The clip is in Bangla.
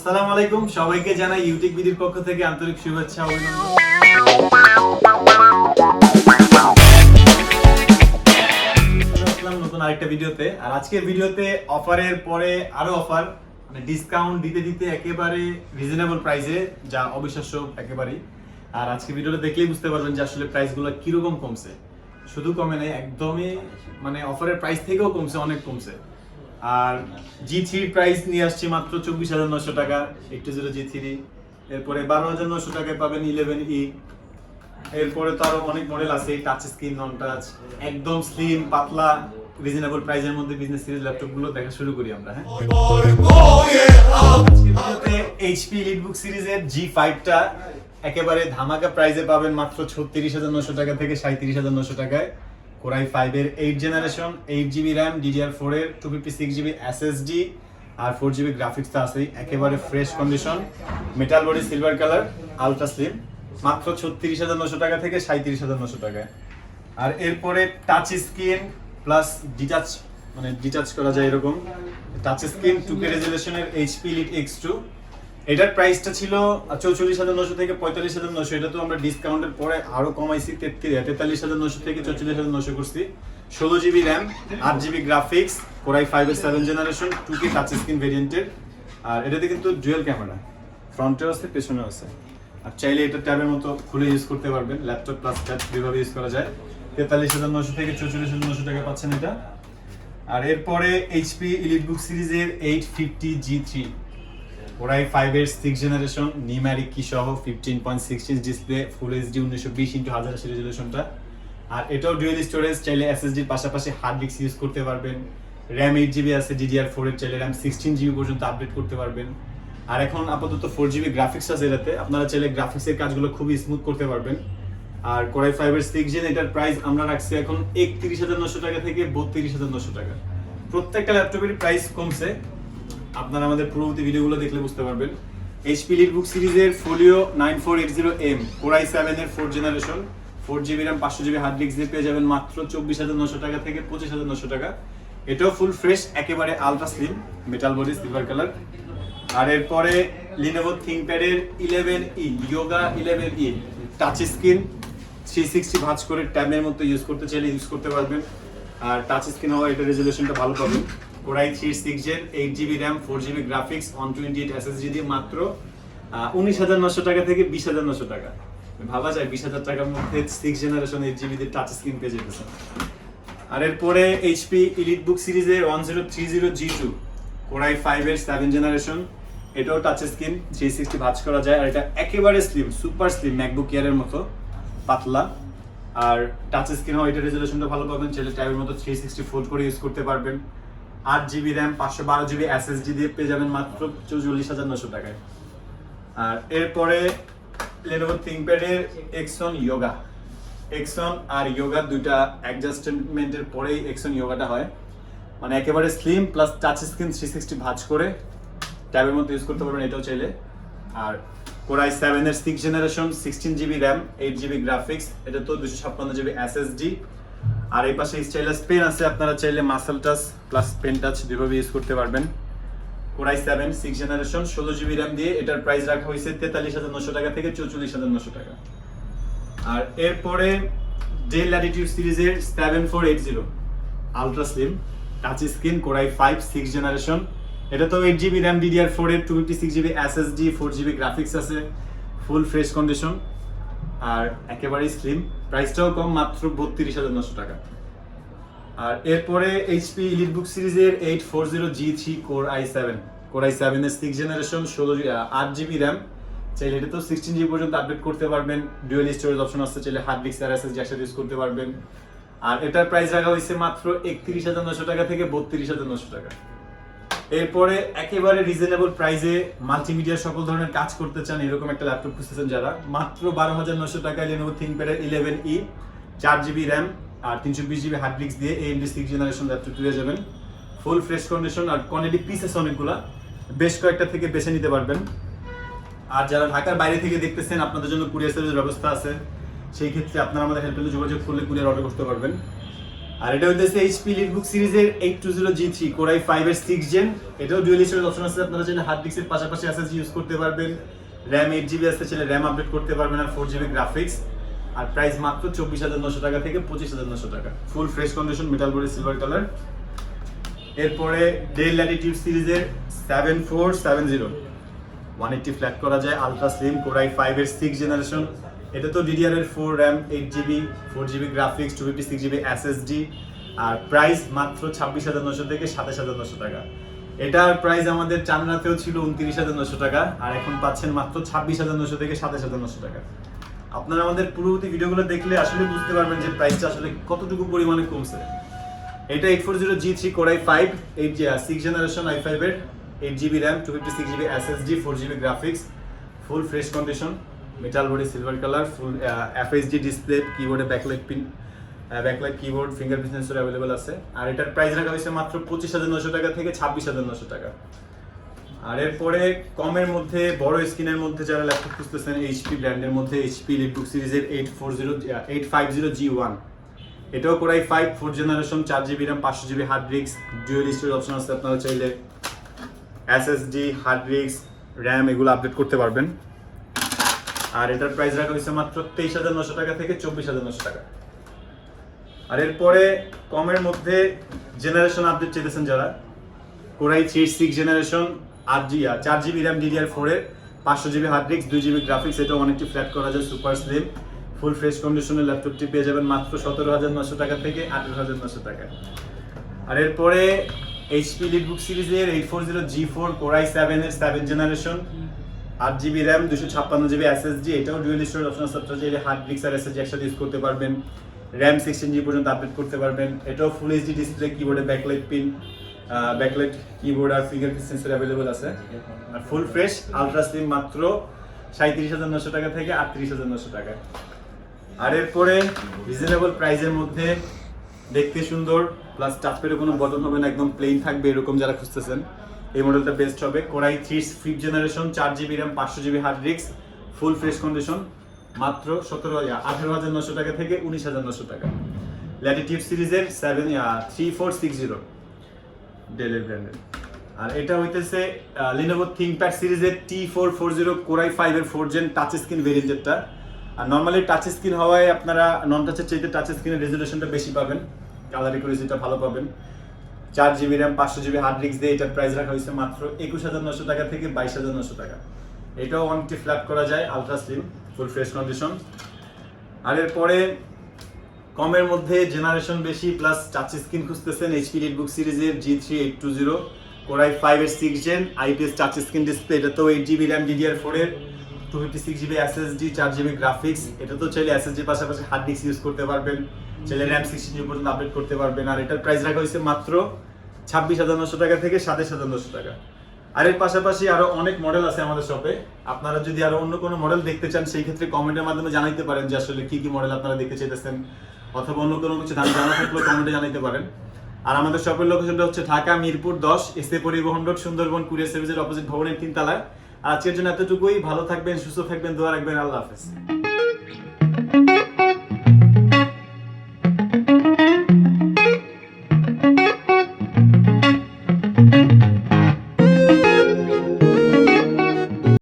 আসসালামু আলাইকুম, সবাইকে জানাই ইউটেকবিডির পক্ষ থেকে আন্তরিক শুভেচ্ছা ও অভিনন্দন। আসলাম নতুন আরেকটা ভিডিওতে। আর আজকের ভিডিওতে অফারের পরে আরো অফার, মানে ডিসকাউন্ট দিতে দিতে একেবারে রিজনেবল প্রাইসে, যা অবিশ্বাস্য একেবারেই। আর আজকে ভিডিওটা দেখলেই বুঝতে পারবেন যে আসলে প্রাইসগুলো কিরকম কমছে। শুধু কমে নেই, একদমই মানে অফারের প্রাইস থেকেও কমছে, অনেক কমছে। আর G3 প্রাইস নিয়ে আসছি মাত্র 24,900 টাকা, 80 G3। এরপরে 12,900 টাকায় পাবেন 11E। এরপরে তো আরো অনেক মডেল আছে, টাচ স্ক্রিন, নন টাচ, একদম স্লিম পাতলা রিজনেবল প্রাইসের মধ্যে বিজনেস সিরিজ ল্যাপটপগুলো দেখা শুরু করি আমরা। হ্যাঁ, আজকে HP EliteBook সিরিজের G5 টা একেবারে ধামাকা প্রাইসে পাবেন মাত্র 36,900 টাকা থেকে 37,900 টাকায়। Core i5 এর 8 জেনারেশন, 8GB RAM, DDR4 এর 256GB SSD আর 4GB গ্রাফিক্স তো আছেই। একেবারে fresh condition, metal body, silver colour, ultra slim, মাত্র 36,900 টাকা থেকে 37,900 টাকায়। আর এরপরে টাচ স্ক্রিন প্লাস ডিটাচ, মানে ডিটাচ করা যায় এরকম touch screen 2K রেজোলিউশনের HP Elite X2। এটার প্রাইসটা ছিল 44,900 থেকে 45,900। এটা তো আমরা ডিসকাউন্টের পরে আরো কমাইছি, 43,900 থেকে 44,900 করছি। 16GB RAM, 8GB graphics, Core i5 এর 7 জেনারেশন, 2K টাচ স্ক্রিন ভেরিয়েন্টের। আর এটাতে কিন্তু ডুয়াল ক্যামেরা, ফ্রন্টেও আছে পেছনেও আছে। আর চাইলে এটা ট্যাবের মতো খুলে ইউজ করতে পারবেন, ল্যাপটপ প্লাস ট্যাব দুইভাবে ইউজ করা যায়। 43,900 থেকে 44,900 টাকা পাচ্ছেন এটা। আর এরপরে HP EliteBook সিরিজের 850 G3, Core i5 এর 6 জেনারেশন, নিউমেরিক কি সহ, 15.6 inch display, full HD 1920x1080 রেজোলিউশনটা। আর এটাও ডুয়াল স্টোরেজ, চাইলে এসএসডির পাশাপাশি হার্ড ডিস্ক ইউজ করতে পারবেন। RAM 8GB আছে, DDR4 এর চাইলে RAM 16GB পর্যন্ত আপডেট করতে পারবেন। আর এখন আপাতত 4GB গ্রাফিক্স আছে এটাতে, আপনারা চাইলে গ্রাফিক্সের কাজগুলো খুবই স্মুথ করতে পারবেন। আর Core i5 এর 6 জেন, এটার প্রাইস আমরা রাখছি এখন 31,900 টাকা থেকে 32,900 টাকা। প্রত্যেকটা ল্যাপটপের প্রাইস কমছে, আপনারা আমাদের পূর্ববর্তী ভিডিওগুলো দেখলে বুঝতে পারবেন। HP EliteBook সিরিজের ফোলিও 9480M, Core i7 এর 4 generation, 4GB RAM, 500GB hard disk দিয়ে পেয়ে যাবেন মাত্র 24,900 টাকা থেকে 25,900 টাকা। এটাও ফুল ফ্রেশ, একেবারে ultra slim, metal body, silver colour. আর এরপরে Lenovo ThinkPad এর 11E, Yoga 11E, touch screen 360 ভাঁজ করে ট্যাবের মতো ইউজ করতে চাইলে ইউজ করতে পারবেন। আর টাচ স্ক্রিন হওয়ার এটা রেজোলিউশনটা ভালো পাবেন। Core i3 6 gen, 8GB RAM, 4GB graphics, 128 SSD দিয়ে মাত্র 19,900 টাকা থেকে 20,900 টাকা। ভাবা যায় 20,000 টাকার মধ্যে 6 জেনারেশন 8GB দিয়ে টাচ স্ক্রিন পেয়ে যেতেছেন। আর এরপরে HP EliteBook সিরিজের 1030 G2, Core i5 এর 7 জেনারেশন, এটাও টাচ স্ক্রিন 360 ভাঁজ করা যায়। আর এটা একেবারে স্লিম, সুপার স্লিম, ম্যাকবুক এয়ারের মতো পাতলা। আর টাচ স্ক্রিন হয়, এটা রেজোলিউশনটা ভালো পাবেন, চাইলে ট্যাবের মতো 360 ফোল্ড করে ইউজ করতে পারবেন। 8GB RAM, 512GB SSD দিয়ে পেয়ে যাবেন মাত্র 44,900 টাকায়। আর এরপরে Lenovo ThinkPad এর Xon Yoga, Xon আর Yoga দুইটা অ্যাডজাস্টমেন্টের পরেই Xon Yogaটা হয়, মানে একেবারে স্লিম প্লাস টাচ স্ক্রিন 360 ভাঁজ করে ট্যাবের মতো ইউজ করতে পারবেন এটাও চাইলে। আর Core i7 এর 6 generation, 16GB RAM, 8GB graphics, এটা তো 256GB SSD। আর এই পাশে স্টাইলাস পেন আছে, আপনারা চাইলে মাসেল টাচ প্লাস পেন টাচ দুইভাবে ইউজ করতে পারবেন। Core i7 6 generation, 16GB RAM দিয়ে এটার প্রাইস রাখা হয়েছে 43,900 টাকা থেকে 44,900 টাকা। আর এরপরে Dell Latitude সিরিজের 7480 ultra slim, touch screen, Core i5 6 generation, এটা তো 8GB RAM, DDR4 এর 256GB SSD, 4GB গ্রাফিক্স আছে, ফুল ফ্রেশ কন্ডিশন আর একেবারে স্লিম, প্রাইসটাও কম, মাত্র 32,900 টাকা। আর এরপরে HP EliteBook সিরিজের 840 G3, Core i7 এর 6 জেনারেশন, 8GB RAM, চাইলে এটা তো 16GB পর্যন্ত আপডেট করতে পারবেন। ডুয়াল স্টোরেজ অপশন আছে, চাইলে হার্ড ডিস্ক আর SSD একসাথে ইউজ করতে পারবেন। আর এটার প্রাইস রাখা হয়েছে মাত্র 31,900 টাকা থেকে 32,900 টাকা। এরপরে একেবারে রিজনেবল প্রাইসে মাল্টিমিডিয়ার সকল ধরনের কাজ করতে চান, এরকম একটা ল্যাপটপ খুঁজতেছেন যারা, মাত্র 12,900 টাকায় Lenovo ThinkPad এর 11E, 4GB RAM আর 320GB হার্ড ডিস্ক দিয়ে AMD 6 জেনারেশন ল্যাপটপ পেয়ে যাবেন। ফুল ফ্রেশ কন্ডিশন আর কোয়ান্টিটি পিসেস অনেকগুলা, বেশ কয়েকটা থেকে বেছে নিতে পারবেন। আর যারা ঢাকার বাইরে থেকে দেখতেছেন, আপনাদের জন্য কুরিয়ার সার্ভিস ব্যবস্থা আছে, সেই ক্ষেত্রে আপনারা আমাদের হেল্পলাইনে যোগাযোগ করলে কুরিয়ার অর্ডার করতে পারবেন। আর এটা হচ্ছে HP EliteBook সিরিজের 820G3 Core i5 এর 6th gen। এটাও ডুয়াল স্টোরেজ অপশন আছে, আপনারা চাইলে হার্ড ডিস্কের পাশাপাশি SSD ইউজ করতে পারবেন। RAM 8GB আছে, চাইলে RAM আপডেট করতে পারবেন, আর 4GB গ্রাফিক্স। আর প্রাইস মাত্র 24,900 টাকা থেকে 25,900 টাকা। ফুল fresh condition, metal body, silver colour. এরপরে ডেল ল্যাটিটিউড সিরিজের 7470 180 ফ্ল্যাট করা যায়, আলট্রা স্লিম, Core i5 এর 6th জেনারেশন। এটা তো DDR এর 4 RAM 8GB 4GB graphics 256GB SSD। আর প্রাইস মাত্র 26,900 থেকে 27,900 টাকা। এটার প্রাইস আমাদের চান্নাতেও ছিল 29,900 টাকা, আর এখন পাচ্ছেন মাত্র 26,900 থেকে 27,900 টাকা। আপনারা আমাদের পূর্ববর্তী ভিডিওগুলো দেখলে আসলে বুঝতে পারবেন যে প্রাইসটা আসলে কতটুকু পরিমাণে কমছে। এটা 840G3 Core i5 6th generation i5 এর 8GB RAM 256GB SSD 4GB graphics, full fresh condition, metal body, silver colour, full FHD display, কিবোর্ডে backlight pin, backlight keyboard, fingerprint sensor available আছে। আর এটার প্রাইস রাখা হয়েছে মাত্র 25,900 টাকা থেকে 26,900 টাকা। আর এরপরে কমের মধ্যে বড় স্ক্রিনের মধ্যে যারা ল্যাপটপ খুঁজতেছেন HP ব্র্যান্ডের মধ্যে HP EliteBook সিরিজের 850G1। এটাও Core i5 4th generation 4GB RAM 500GB hard disk, dual storage option আছে, আপনারা চাইলে SSD, হার্ড ডিস্ক, RAM এগুলো আপডেট করতে পারবেন। আর এটার প্রাইস রাখা হয়েছে মাত্র 23,900 টাকা থেকে 24,900 টাকা। আর এরপরে কমের মধ্যে জেনারেশন আপডেট চাইতেছেন যারা, Core i3 6th generation 4GB RAM DDR4 এর 500GB hard disk 2GB graphics. এটা 180 ফ্ল্যাট করা যায়, সুপার স্লিম, ফুল ফ্রেশ কন্ডিশনের ল্যাপটপটি পেয়ে যাবেন মাত্র 17,900 টাকা থেকে 18,900 টাকা। আর এরপরে HP EliteBook সিরিজের 840G4 Core i7 এর 7th generation 8GB RAM 256GB SSD। এটাও ডুয়াল স্টোরেজ অপশন আছে, আপনারা চাইলে হার্ড ডিস্ক আর SSD একসাথে ইউজ করতে পারবেন। RAM 16GB পর্যন্ত আপডেট করতে পারবেন। এটাও ফুল HD ডিসপ্লে, কিবোর্ডে ব্যাকলাইট পিন, ব্যাকলাইট কিবোর্ড আর ফিঙ্গারপ্রিন্ট সেন্সর अवेलेबल আছে। আর ফুল ফ্রেশ আলট্রা স্লিম মাত্র 37,900 টাকা থেকে 38,900 টাকা। আর এরপরে রিজনেবল প্রাইসের মধ্যে দেখতে সুন্দর প্লাস টাচপ্যাডে কোনো বটন হবে না, একদম প্লেন থাকবে, এরকম যারা খুঁজতেছেন এই মডেলটা বেস্ট হবে। Core i3 5th generation 4GB RAM 500GB hard disk, full fresh condition, মাত্র 18,900 টাকা থেকে 19,900 টাকা। ল্যাটিটিউড সিরিজের 3460 ডেলের ব্র্যান্ডের। আর এটা হইতেছে Lenovo ThinkPad সিরিজের T440 Core i5 এর 4th gen টাচ স্ক্রিন ভেরিয়েন্টটা। আর নরমালি টাচ স্ক্রিন হওয়ায় আপনারা নন টাচের চাইতে টাচ স্ক্রিনের রেজোলিউশনটা বেশি পাবেন, কালার অ্যাকুরেসিটা ভালো পাবেন। 4GB RAM 500GB hard disk দিয়ে এটার প্রাইস রাখা হয়েছে মাত্র 21,900 টাকা থেকে 22,900 টাকা। এটাও 180 ফ্ল্যাট করা যায়, ultra slim, full fresh condition. আর এরপরে কমের মধ্যে জেনারেশন বেশি প্লাস টাচ স্ক্রিন খুঁজতেছেন HP EliteBook সিরিজের G3 820 Core i5 এর 6th gen IPS touch screen display. এটা তো 8GB RAM DDR4 এর 256GB SSD 4GB গ্রাফিক্স। এটা তো চাইলে SSD এর পাশাপাশি হার্ড ডিস্ক ইউজ করতে পারবেন, চাইলে RAM 16GB পর্যন্ত আপডেট করতে পারবেন। আর এটার প্রাইস রাখা হয়েছে মাত্র 26,900 টাকা থেকে 27,900 টাকা। আর এর পাশাপাশি আরো অনেক মডেল আছে আমাদের শপে। আপনারা যদি আরো অন্য কোনো মডেল দেখতে চান সেই ক্ষেত্রে কমেন্টের মাধ্যমে জানাইতে পারেন যে আসলে কি কি মডেল আপনারা দেখতে চাইতেছেন, অথবা অন্য কোনো কিছু জানা থাকলে কমেন্টে জানাইতে পারেন। আর আমাদের শপের লোকেশনটা হচ্ছে ঢাকা মিরপুর 10 এসএ পরিবহন রোড, সুন্দরবন কুরিয়ার সার্ভিসের অপোজিট ভবনের 3 তলায়। আর আজকের জন্য এতটুকুই। ভালো থাকবেন, সুস্থ থাকবেন, দোয়া রাখবেন। আল্লাহ হাফেজ।